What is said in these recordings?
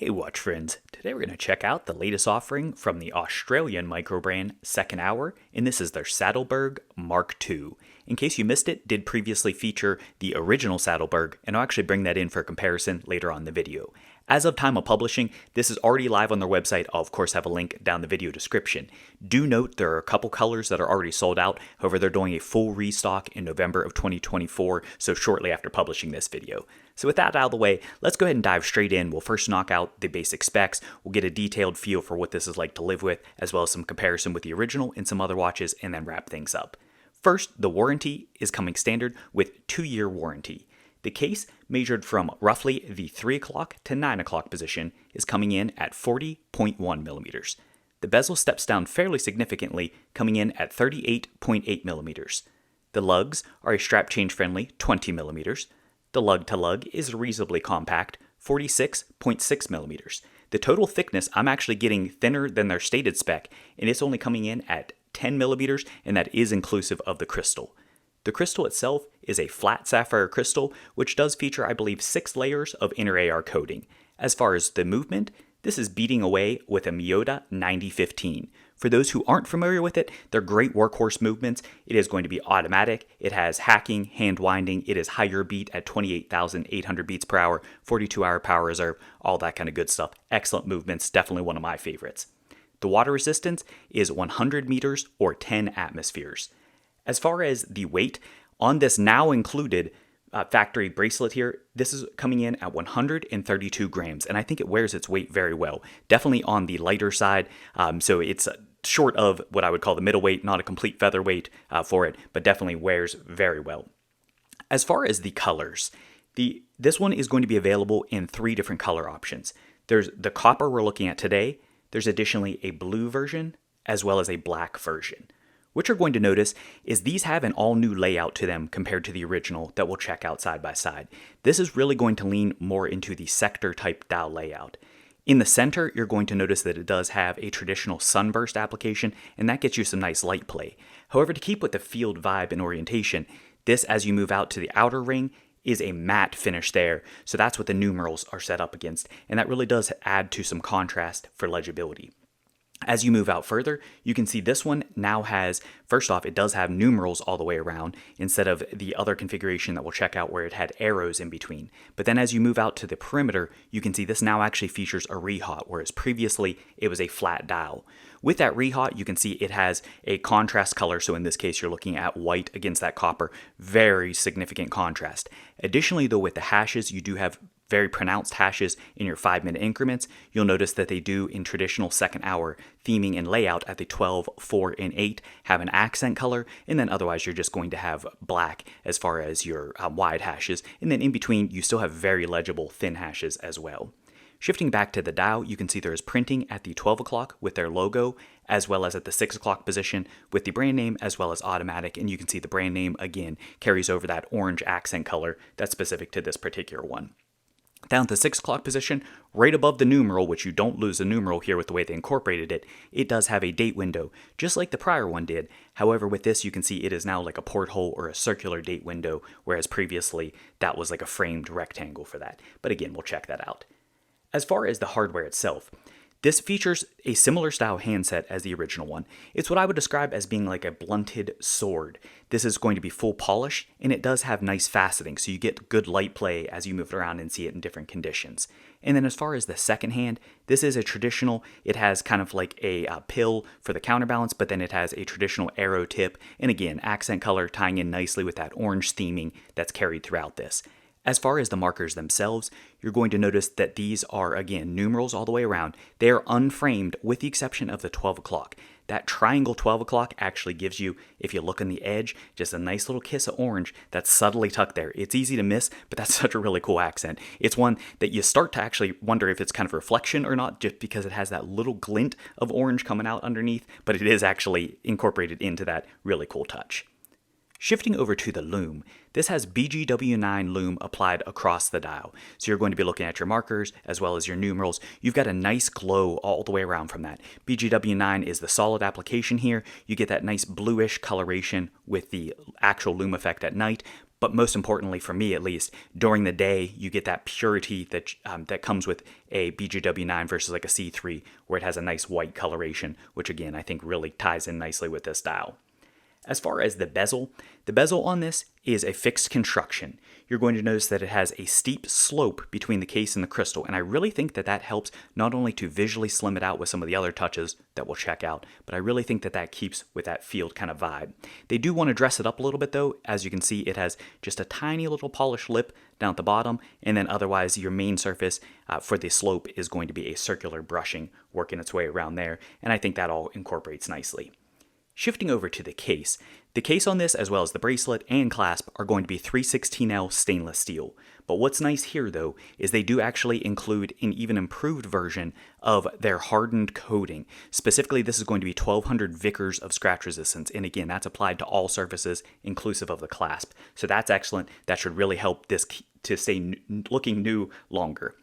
Hey watch friends, today we're going to check out the latest offering from the Australian micro brand Second Hour, and this is their Sattelberg MK2. In case you missed it, did previously feature the original Sattelberg, and I'll actually bring that in for a comparison later on in the video. As of time of publishing, this is already live on their website. I'll of course have a link down the video description. Do note there are a couple colors that are already sold out, however they're doing a full restock in November of 2024, so shortly after publishing this video. So with that out of the way, let's go ahead and dive straight in. We'll first knock out the basic specs, we'll get a detailed feel for what this is like to live with, as well as some comparison with the original and some other watches, and then wrap things up. First, the warranty is coming standard with 2-year warranty. The case, measured from roughly the 3 o'clock to 9 o'clock position, is coming in at 40.1 millimeters. The bezel steps down fairly significantly, coming in at 38.8 millimeters. The lugs are a strap change friendly 20 millimeters. The lug to lug is reasonably compact, 46.6 millimeters. The total thickness, I'm actually getting thinner than their stated spec, and it's only coming in at 10 millimeters, and that is inclusive of the crystal. The crystal itself is a flat sapphire crystal, which does feature, I believe, 6 layers of inner AR coating. As far as the movement, this is beating away with a Miyota 9015. For those who aren't familiar with it, they're great workhorse movements. It is going to be automatic, it has hacking, hand winding, it is higher beat at 28,800 beats per hour, 42-hour power reserve, all that kind of good stuff. Excellent movements, definitely one of my favorites. The water resistance is 100 meters or 10 atmospheres. As far as the weight, on this now included factory bracelet here, this is coming in at 132 grams, and I think it wears its weight very well. Definitely on the lighter side, so it's short of what I would call the middleweight, not a complete featherweight for it, but definitely wears very well. As far as the colors, this one is going to be available in 3 different color options. There's the copper we're looking at today, there's additionally a blue version, as well as a black version. What you're going to notice is these have an all-new layout to them compared to the original that we'll check out side by side. This is really going to lean more into the sector-type dial layout. In the center, you're going to notice that it does have a traditional sunburst application, and that gets you some nice light play. However, to keep with the field vibe and orientation, this, as you move out to the outer ring, is a matte finish there, so that's what the numerals are set up against, and that really does add to some contrast for legibility. As you move out further, you can see this one now has, first off, it does have numerals all the way around instead of the other configuration that we'll check out where it had arrows in between. But then as you move out to the perimeter, you can see this now actually features a rehot, whereas previously it was a flat dial. With that rehot, you can see it has a contrast color, so in this case you're looking at white against that copper, very significant contrast. Additionally though, with the hashes, you do have very pronounced hashes in your 5-minute increments. You'll notice that they do, in traditional second hour theming and layout at the 12, 4, and 8, have an accent color, and then otherwise you're just going to have black as far as your wide hashes, and then in between you still have very legible thin hashes as well. Shifting back to the dial, you can see there is printing at the 12 o'clock with their logo, as well as at the 6 o'clock position with the brand name, as well as automatic, and you can see the brand name again carries over that orange accent color that's specific to this particular one. Down at the 6 o'clock position, right above the numeral, which you don't lose the numeral here with the way they incorporated it, it does have a date window, just like the prior one did. However, with this, you can see it is now like a porthole or a circular date window, whereas previously that was like a framed rectangle for that. But again, we'll check that out. As far as the hardware itself, this features a similar style handset as the original one. It's what I would describe as being like a blunted sword. This is going to be full polish, and it does have nice faceting, so you get good light play as you move it around and see it in different conditions. And then as far as the second hand, this is a traditional, it has kind of like a pill for the counterbalance, but then it has a traditional arrow tip, and again, accent color tying in nicely with that orange theming that's carried throughout this. As far as the markers themselves, you're going to notice that these are, again, numerals all the way around. They are unframed with the exception of the 12 o'clock. That triangle 12 o'clock actually gives you, if you look on the edge, just a nice little kiss of orange that's subtly tucked there. It's easy to miss, but that's such a really cool accent. It's one that you start to actually wonder if it's kind of reflection or not, just because it has that little glint of orange coming out underneath, but it is actually incorporated into that really cool touch. Shifting over to the lume, this has BGW9 lume applied across the dial. So you're going to be looking at your markers as well as your numerals. You've got a nice glow all the way around from that. BGW9 is the solid application here. You get that nice bluish coloration with the actual lume effect at night. but most importantly for me at least, during the day you get that purity that comes with a BGW9 versus like a C3, where it has a nice white coloration, which again I think really ties in nicely with this style. As far as the bezel on this is a fixed construction. You're going to notice that it has a steep slope between the case and the crystal, and I really think that that helps not only to visually slim it out with some of the other touches that we'll check out, but I really think that that keeps with that field kind of vibe. They do want to dress it up a little bit though. As you can see, it has just a tiny little polished lip down at the bottom, and then otherwise your main surface for the slope is going to be a circular brushing working its way around there, and I think that all incorporates nicely. Shifting over to the case on this, as well as the bracelet and clasp, are going to be 316L stainless steel. But what's nice here though is they do actually include an even improved version of their hardened coating. Specifically, this is going to be 1200 Vickers of scratch resistance, and again, that's applied to all surfaces inclusive of the clasp. So that's excellent. That should really help this to stay looking new longer.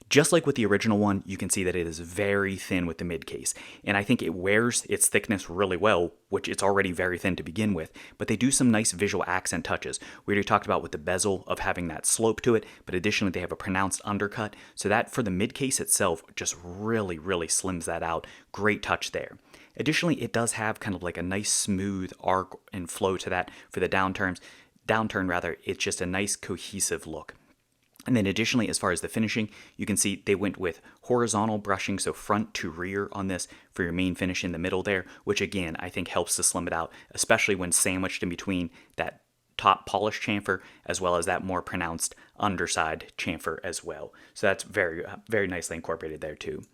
Just like with the original one, you can see that it is very thin with the mid case, and I think it wears its thickness really well, which it's already very thin to begin with, but they do some nice visual accent touches. We already talked about with the bezel of having that slope to it, but additionally they have a pronounced undercut, so that for the mid case itself just really slims that out. Great touch there. Additionally, it does have kind of like a nice smooth arc and flow to that for the downturn, it's just a nice cohesive look. And then additionally, as far as the finishing, you can see they went with horizontal brushing, so front to rear on this for your main finish in the middle there, which again, I think helps to slim it out, especially when sandwiched in between that top polished chamfer as well as that more pronounced underside chamfer as well. So that's very nicely incorporated there too.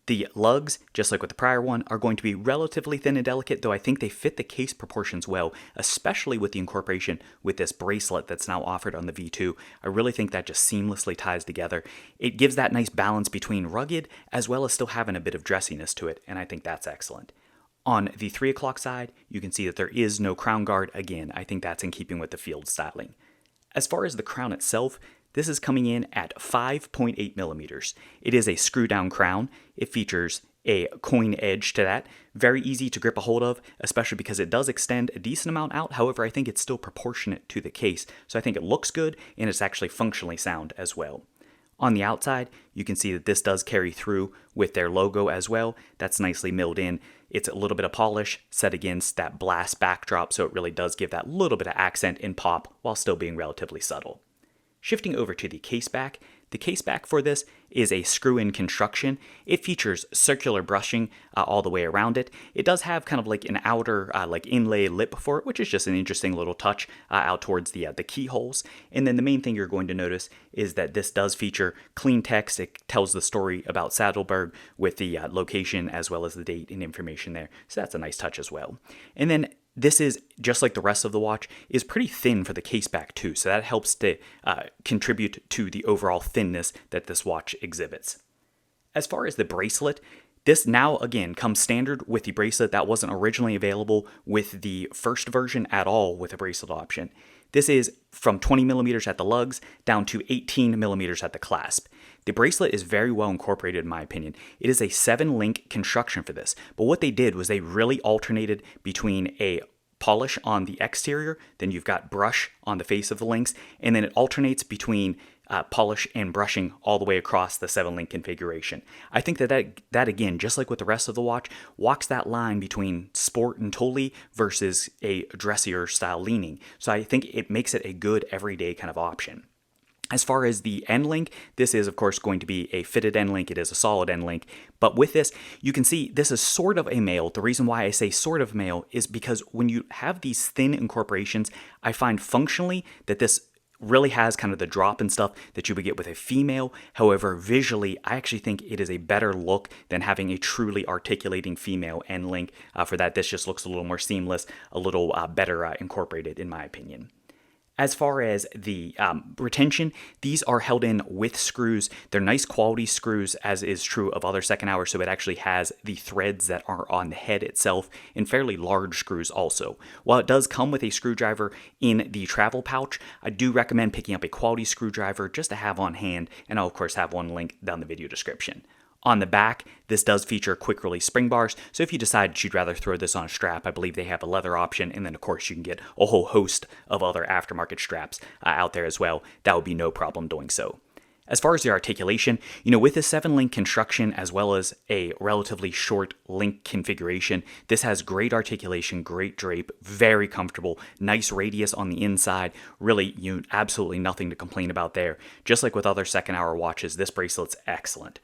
The lugs, just like with the prior one, are going to be relatively thin and delicate, though I think they fit the case proportions well, especially with the incorporation with this bracelet that's now offered on the V2. I really think that just seamlessly ties together. It gives that nice balance between rugged as well as still having a bit of dressiness to it, and I think that's excellent. On the 3 o'clock side, you can see that there is no crown guard. Again, I think that's in keeping with the field styling. As far as the crown itself, this is coming in at 5.8 millimeters. It is a screw down crown. It features a coin edge to that. Very easy to grip a hold of, especially because it does extend a decent amount out. However, I think it's still proportionate to the case. So I think it looks good and it's actually functionally sound as well. On the outside, you can see that this does carry through with their logo as well. That's nicely milled in. It's a little bit of polish set against that blast backdrop, so it really does give that little bit of accent and pop while still being relatively subtle. Shifting over to the case back for this is a screw-in construction. It features circular brushing all the way around it. It does have kind of like an outer like inlay lip for it, which is just an interesting little touch out towards the keyholes. And then the main thing you're going to notice is that this does feature clean text. It tells the story about Sattelberg with the location as well as the date and information there. So that's a nice touch as well. And then this is, just like the rest of the watch, is pretty thin for the case back too, so that helps to contribute to the overall thinness that this watch exhibits. As far as the bracelet, this now again comes standard with the bracelet that wasn't originally available with the first version at all with a bracelet option. This is from 20 millimeters at the lugs down to 18 millimeters at the clasp. The bracelet is very well incorporated in my opinion. It is a 7-link construction for this, but what they did was they really alternated between a polish on the exterior, then you've got brush on the face of the links, and then it alternates between polish and brushing all the way across the 7-link configuration. I think that again, just like with the rest of the watch, walks that line between sport and totally versus a dressier style leaning. So I think it makes it a good everyday kind of option. As far as the end link, this is of course going to be a fitted end link. It is a solid end link. But with this, you can see this is sort of a male. The reason why I say sort of male is because when you have these thin incorporations, I find functionally that this really has kind of the drop and stuff that you would get with a female. However, visually, I actually think it is a better look than having a truly articulating female end link. For that, this just looks a little more seamless, a little better incorporated in my opinion. As far as the retention, these are held in with screws. They're nice quality screws, as is true of other second hour, so it actually has the threads that are on the head itself and fairly large screws also. While it does come with a screwdriver in the travel pouch, I do recommend picking up a quality screwdriver just to have on hand, and I'll of course have one link down the video description. On the back, this does feature quick release spring bars, so if you decide you'd rather throw this on a strap, I believe they have a leather option, and then of course you can get a whole host of other aftermarket straps out there as well. That would be no problem doing so. As far as the articulation, with the 7-link construction as well as a relatively short link configuration, this has great articulation, great drape, very comfortable, nice radius on the inside. Really, absolutely nothing to complain about there. Just like with other second hour watches, this bracelet's excellent.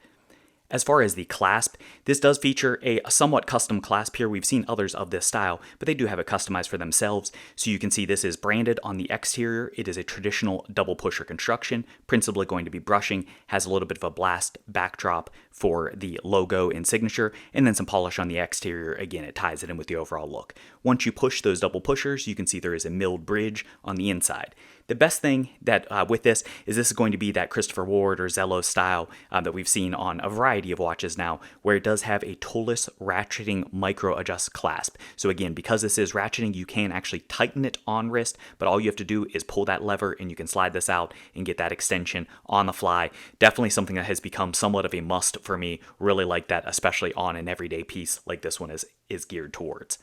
As far as the clasp, this does feature a somewhat custom clasp here. We've seen others of this style, but they do have it customized for themselves. So you can see this is branded on the exterior. It is a traditional double pusher construction, principally going to be brushing, has a little bit of a blast backdrop for the logo and signature, and then some polish on the exterior. Again, it ties it in with the overall look. Once you push those double pushers, you can see there is a milled bridge on the inside. The best thing that with this is going to be that Christopher Ward or Zello style that we've seen on a variety of watches now, where it does have a toeless ratcheting micro adjust clasp. So again, because this is ratcheting, you can actually tighten it on wrist, but all you have to do is pull that lever and you can slide this out and get that extension on the fly. Definitely something that has become somewhat of a must for me. Really like that, especially on an everyday piece like this one is geared towards.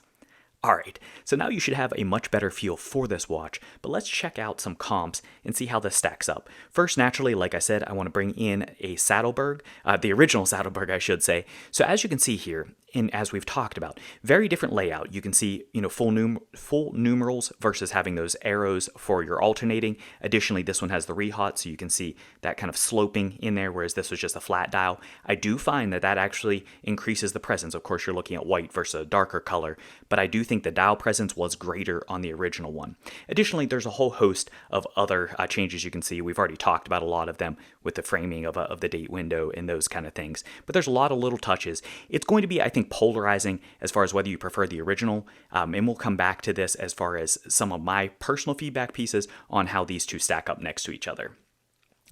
Alright, so now you should have a much better feel for this watch, but let's check out some comps and see how this stacks up. First, naturally, like I said, I want to bring in a Sattelberg, the original Sattelberg I should say. So as you can see here, and as we've talked about, very different layout. You can see, full numerals versus having those arrows for your alternating. Additionally, this one has the rehaut, so you can see that kind of sloping in there, whereas this was just a flat dial. I do find that actually increases the presence. Of course, you're looking at white versus a darker color, but I do think the dial presence was greater on the original one. Additionally, there's a whole host of other changes you can see. We've already talked about a lot of them with the framing of the date window and those kind of things, but there's a lot of little touches. It's going to be, I think, polarizing as far as whether you prefer the original, and we'll come back to this as far as some of my personal feedback pieces on how these two stack up next to each other.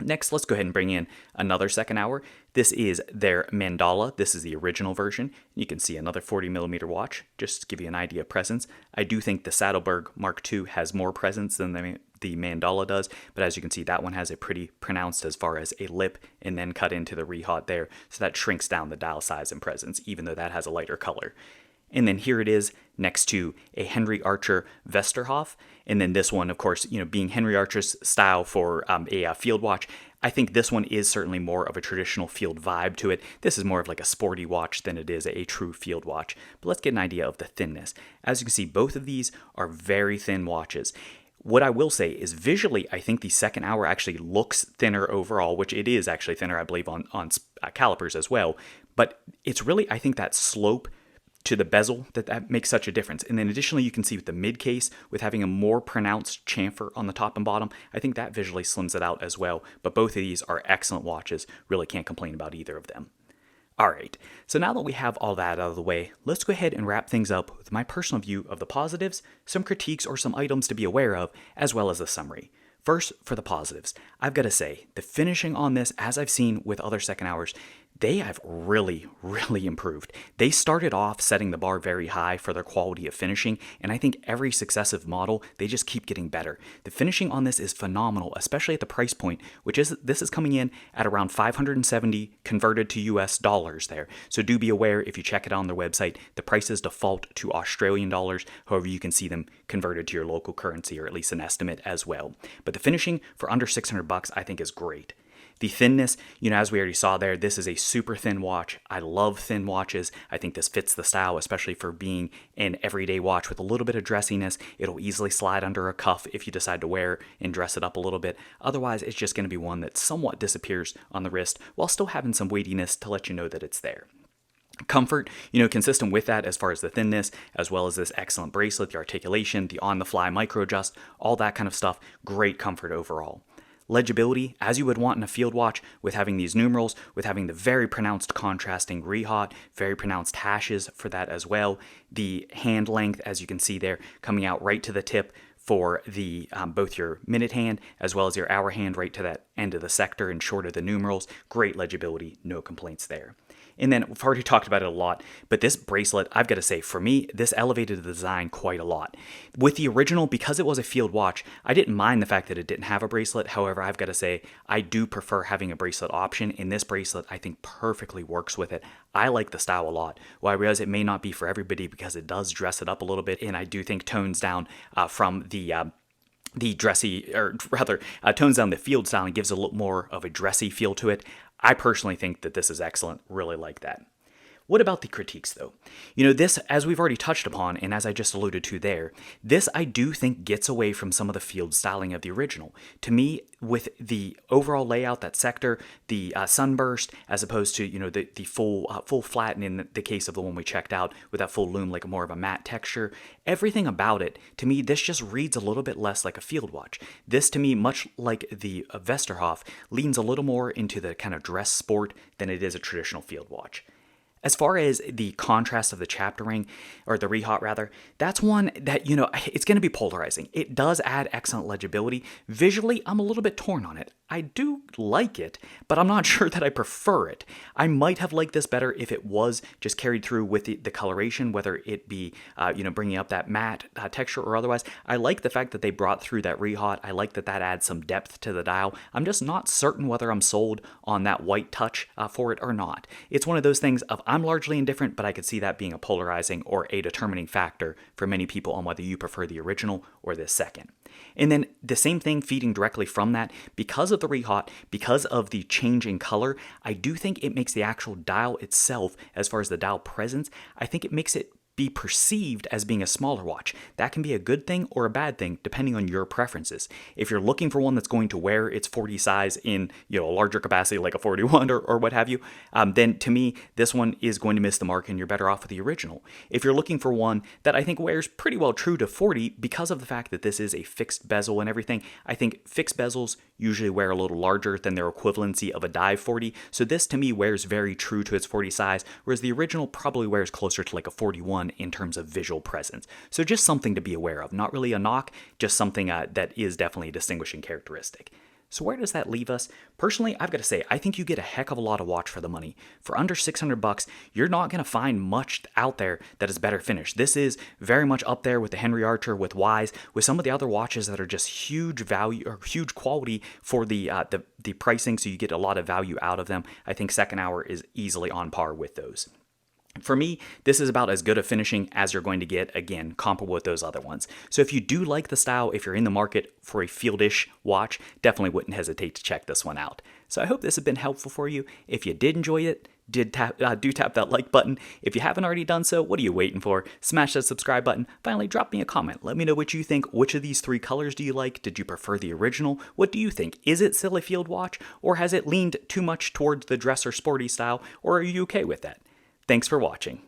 Next, let's go ahead and bring in another second hour. This is their Mandala. This is the original version. You can see another 40mm watch, just to give you an idea of presence. I do think the Sattelberg Mark II has more presence than the Mandala does, but as you can see, that one has a pretty pronounced as far as a lip and then cut into the rehaut there, so that shrinks down the dial size and presence, even though that has a lighter color. And then here it is next to a Henry Archer Vesterhoff. And then this one, of course, being Henry Archer's style for a field watch, I think this one is certainly more of a traditional field vibe to it. This is more of like a sporty watch than it is a true field watch. But let's get an idea of the thinness. As you can see, both of these are very thin watches. What I will say is visually, I think the second hour actually looks thinner overall, which it is actually thinner, I believe, on calipers as well. But it's really, I think, that slope to the bezel that makes such a difference. And then additionally, you can see with the mid case, with having a more pronounced chamfer on the top and bottom, I think that visually slims it out as well. But both of these are excellent watches. Really can't complain about either of them. Alright, so now that we have all that out of the way, let's go ahead and wrap things up with my personal view of the positives, some critiques or some items to be aware of, as well as a summary. First, for the positives, I've got to say, the finishing on this, as I've seen with other second hours, they have really, really improved. They started off setting the bar very high for their quality of finishing, and I think every successive model, they just keep getting better. The finishing on this is phenomenal, especially at the price point, this is coming in at around $570 converted to US dollars there. So do be aware, if you check it on their website, the prices default to Australian dollars. However, you can see them converted to your local currency, or at least an estimate as well. But the finishing for under $600 I think is great. The thinness, as we already saw there, this is a super thin watch. I love thin watches. I think this fits the style, especially for being an everyday watch with a little bit of dressiness. It'll easily slide under a cuff if you decide to wear and dress it up a little bit. Otherwise, it's just going to be one that somewhat disappears on the wrist while still having some weightiness to let you know that it's there. Comfort, consistent with that as far as the thinness, as well as this excellent bracelet, the articulation, the on-the-fly micro adjust, all that kind of stuff. Great comfort overall. Legibility, as you would want in a field watch, with having these numerals, with having the very pronounced contrasting rehaut, very pronounced hashes for that as well. The hand length, as you can see there, coming out right to the tip for the both your minute hand as well as your hour hand right to that end of the sector and short of the numerals. Great legibility, no complaints there. And then we've already talked about it a lot, but this bracelet, I've got to say, for me, this elevated the design quite a lot. With the original, because it was a field watch, I didn't mind the fact that it didn't have a bracelet. However, I've got to say, I do prefer having a bracelet option, and this bracelet, I think, perfectly works with it. I like the style a lot. While I realize it may not be for everybody because it does dress it up a little bit, and I do think tones down from the dressy, or rather, tones down the field style and gives a little more of a dressy feel to it. I personally think that this is excellent, really like that. What about the critiques though? This, as we've already touched upon, and as I just alluded to there, this I do think gets away from some of the field styling of the original. To me, with the overall layout, that sector, the sunburst, as opposed to, the full flat, and in the case of the one we checked out with that full loom, like more of a matte texture, everything about it, to me, this just reads a little bit less like a field watch. This, to me, much like the Westerhoff, leans a little more into the kind of dress sport than it is a traditional field watch. As far as the contrast of the chapter ring, or the rehaut rather, that's one that, it's going to be polarizing. It does add excellent legibility. Visually, I'm a little bit torn on it. I do like it, but I'm not sure that I prefer it. I might have liked this better if it was just carried through with the coloration, whether it be, bringing up that matte texture or otherwise. I like the fact that they brought through that rehaut. I like that adds some depth to the dial. I'm just not certain whether I'm sold on that white touch for it or not. It's one of those things of I'm largely indifferent, but I could see that being a polarizing or a determining factor for many people on whether you prefer the original or this second. And then the same thing feeding directly from that, because of the rehaut, because of the change in color, I do think it makes the actual dial itself, as far as the dial presence, I think it makes it be perceived as being a smaller watch. That can be a good thing or a bad thing depending on your preferences. If you're looking for one that's going to wear its 40 size in a larger capacity like a 41 or what have you, then to me this one is going to miss the mark and you're better off with the original. If you're looking for one that I think wears pretty well true to 40 because of the fact that this is a fixed bezel and everything, I think fixed bezels usually wear a little larger than their equivalency of a dive 40, so this to me wears very true to its 40 size, whereas the original probably wears closer to like a 41 in terms of visual presence. So just something to be aware of. Not really a knock, just something that is definitely a distinguishing characteristic. So where does that leave us? Personally, I've got to say, I think you get a heck of a lot of watch for the money. For under $600, you're not going to find much out there that is better finished. This is very much up there with the Henry Archer, with Wise, with some of the other watches that are just huge value or huge quality for the pricing, so you get a lot of value out of them. I think Second Hour is easily on par with those. For me, this is about as good a finishing as you're going to get, again, comparable with those other ones. So if you do like the style, if you're in the market for a fieldish watch, definitely wouldn't hesitate to check this one out. So I hope this has been helpful for you. If you did enjoy it, do tap that like button. If you haven't already done so, what are you waiting for? Smash that subscribe button. Finally, drop me a comment. Let me know what you think. Which of these three colors do you like? Did you prefer the original? What do you think? Is it still a field watch, or has it leaned too much towards the dress or sporty style, or are you okay with that? Thanks for watching.